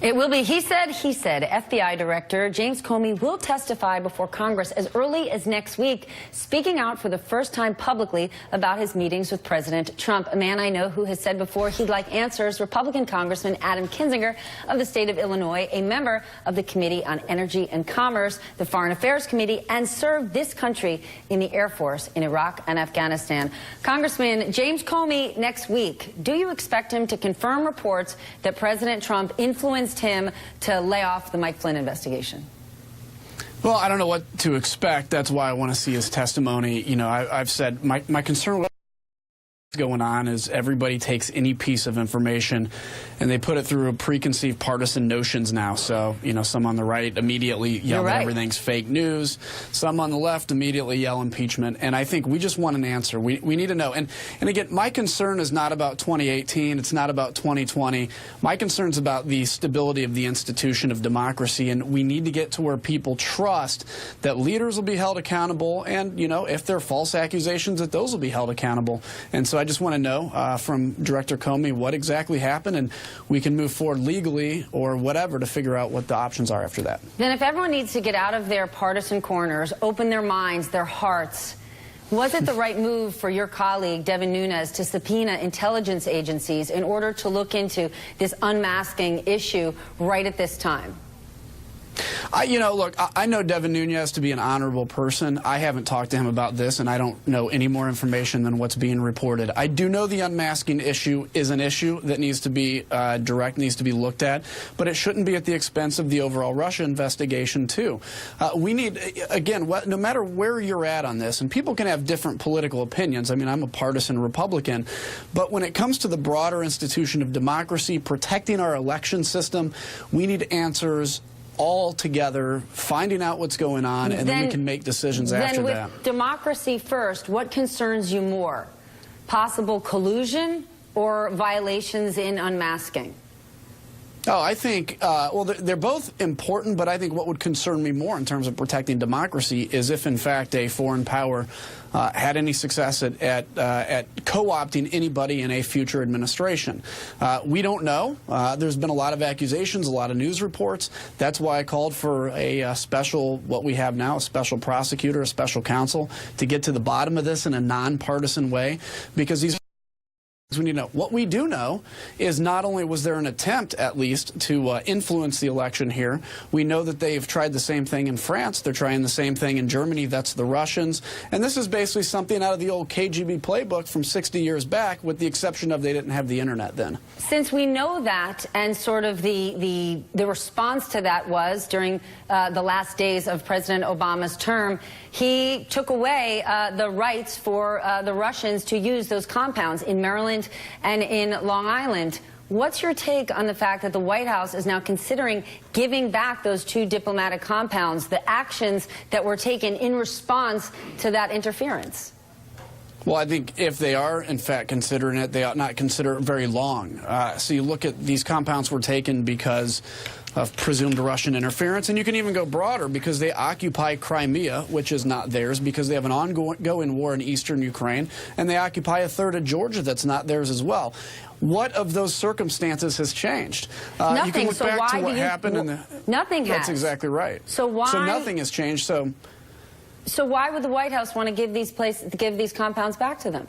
It will be he said, he said. FBI Director James Comey will testify before Congress as early as next week, speaking out for the first time publicly about his meetings with President Trump. A man I know who has said before he'd like answers, Republican Congressman Adam Kinzinger of the state of Illinois, a member of the Committee on Energy and Commerce, the Foreign Affairs Committee, and served this country in the Air Force in Iraq and Afghanistan. Congressman James Comey next week, do you expect him to confirm reports that President Trump influenced him to lay off the Mike Flynn investigation? Well, I don't know what to expect. That's why I want to see his testimony. You know, I've said my concern with what's going on is everybody takes any piece of information and they put it through a preconceived partisan notions now. So, you know, some on the right immediately yell that everything's fake news. Some on the left immediately yell impeachment. And I think we just want an answer. We need to know. And again, my concern is not about 2018. It's not about 2020. My concern is about the stability of the institution of democracy. And we need to get to where people trust that leaders will be held accountable. And, you know, if there are false accusations, that those will be held accountable. And so I just want to know from Director Comey what exactly happened, and we can move forward legally or whatever to figure out what the options are after that. Then if everyone needs to get out of their partisan corners, open their minds, their hearts, was it the right move for your colleague, Devin Nunes, to subpoena intelligence agencies in order to look into this unmasking issue right at this time? You know, look, I know Devin Nunes to be an honorable person. I haven't talked to him about this, and I don't know any more information than what's being reported. I do know the unmasking issue is an issue that needs to be needs to be looked at, but it shouldn't be at the expense of the overall Russia investigation, too. We need, again, no matter where you're at on this, and people can have different political opinions. I mean, I'm a partisan Republican, but when it comes to the broader institution of democracy, protecting our election system, we need answers all together, finding out what's going on, and then we can make decisions after that. Then with democracy first, what concerns you more? Possible collusion or violations in unmasking? Oh, I think, well, they're both important, but I think what would concern me more in terms of protecting democracy is if, in fact, a foreign power had any success at co-opting anybody in a future administration. We don't know. There's been a lot of accusations, a lot of news reports. That's why I called for a special, what we have now, a special prosecutor, a special counsel, to get to the bottom of this in a nonpartisan way, because these we need to know. What we do know is not only was there an attempt, at least, to influence the election here, we know that they've tried the same thing in France. They're trying the same thing in Germany. That's the Russians. And this is basically something out of the old KGB playbook from 60 years back, with the exception of they didn't have the internet then. Since we know that, and sort of the response to that was during the last days of President Obama's term, he took away the rights for the Russians to use those compounds in Maryland and in Long Island. What's your take on the fact that the White House is now considering giving back those 2 diplomatic compounds, the actions that were taken in response to that interference? Well, I think if they are, in fact, considering it, they ought not consider it very long. So you look at these compounds were taken because of presumed Russian interference, and you can even go broader because they occupy Crimea, which is not theirs, because they have an ongoing war in eastern Ukraine, and they occupy a third of Georgia that's not theirs as well. What of those circumstances has changed? Nothing. You can look back to what happened in the... Nothing has. That's exactly right. So why... So nothing has changed, So why would the White House want to give these compounds back to them?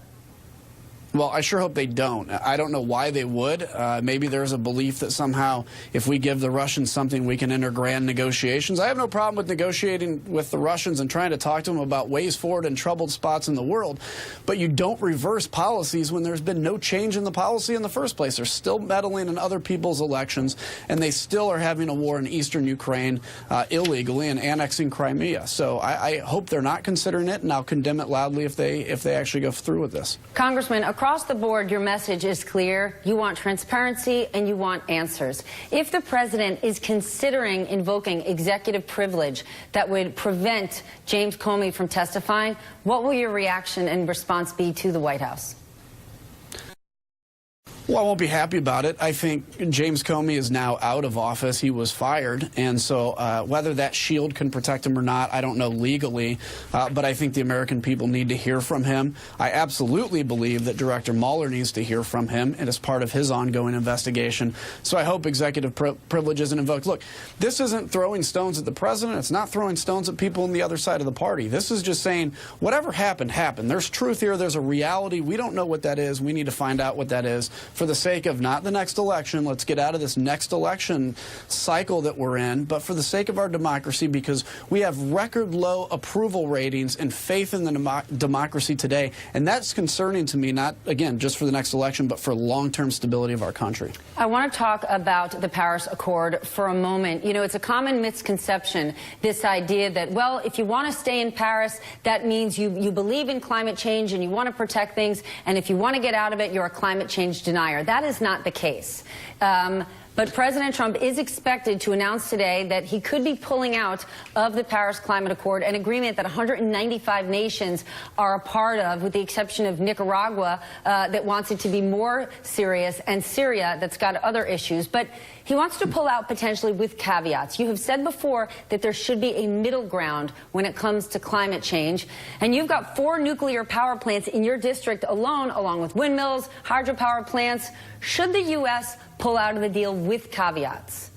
Well, I sure hope they don't. I don't know why they would. Maybe there's a belief that somehow if we give the Russians something, we can enter grand negotiations. I have no problem with negotiating with the Russians and trying to talk to them about ways forward in troubled spots in the world. But you don't reverse policies when there's been no change in the policy in the first place. They're still meddling in other people's elections, and they still are having a war in eastern Ukraine illegally and annexing Crimea. So I hope they're not considering it, and I'll condemn it loudly if they actually go through with this. Congressman, across the board, your message is clear. You want transparency and you want answers. If the president is considering invoking executive privilege that would prevent James Comey from testifying, what will your reaction and response be to the White House? Well, I won't be happy about it. I think James Comey is now out of office. He was fired. And so whether that shield can protect him or not, I don't know legally. But I think the American people need to hear from him. I absolutely believe that Director Mueller needs to hear from him, and as part of his ongoing investigation. So I hope executive privilege isn't invoked. Look, this isn't throwing stones at the president. It's not throwing stones at people on the other side of the party. This is just saying whatever happened, happened. There's truth here. There's a reality. We don't know what that is. We need to find out what that is for the sake of not the next election. Let's get out of this next election cycle that we're in, but for the sake of our democracy, because we have record low approval ratings and faith in the democracy today. And that's concerning to me, not, again, just for the next election, but for long-term stability of our country. I want to talk about the Paris Accord for a moment. You know, it's a common misconception, this idea that, well, if you want to stay in Paris, that means you believe in climate change and you want to protect things, and if you want to get out of it, you're a climate change denier. That is not the case. But President Trump is expected to announce today that he could be pulling out of the Paris Climate Accord, an agreement that 195 nations are a part of, with the exception of Nicaragua, that wants it to be more serious, and Syria, that's got other issues. But he wants to pull out potentially with caveats. You have said before that there should be a middle ground when it comes to climate change. And you've got 4 nuclear power plants in your district alone, along with windmills, hydropower plants. Should the U.S. pull out of the deal with caveats?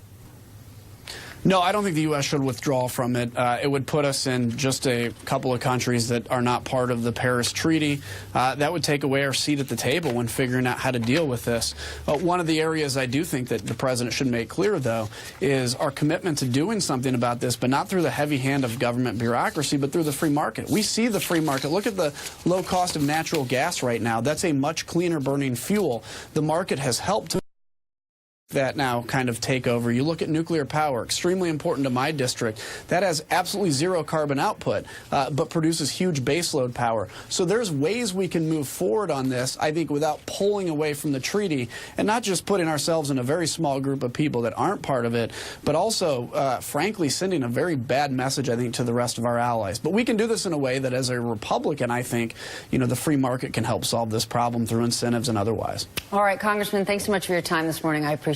No, I don't think the U.S. should withdraw from it. It would put us in just a couple of countries that are not part of the Paris Treaty. That would take away our seat at the table when figuring out how to deal with this. One of the areas I do think that the president should make clear, though, is our commitment to doing something about this, but not through the heavy hand of government bureaucracy, but through the free market. We see the free market. Look at the low cost of natural gas right now. That's a much cleaner burning fuel. The market has helped to that now kind of take over. You look at nuclear power, extremely important to my district. That has absolutely zero carbon output, but produces huge baseload power. So there's ways we can move forward on this, I think, without pulling away from the treaty, and not just putting ourselves in a very small group of people that aren't part of it, but also, frankly, sending a very bad message, I think, to the rest of our allies. But we can do this in a way that, as a Republican, I think, you know, the free market can help solve this problem through incentives and otherwise. All right, Congressman, thanks so much for your time this morning. I appreciate it.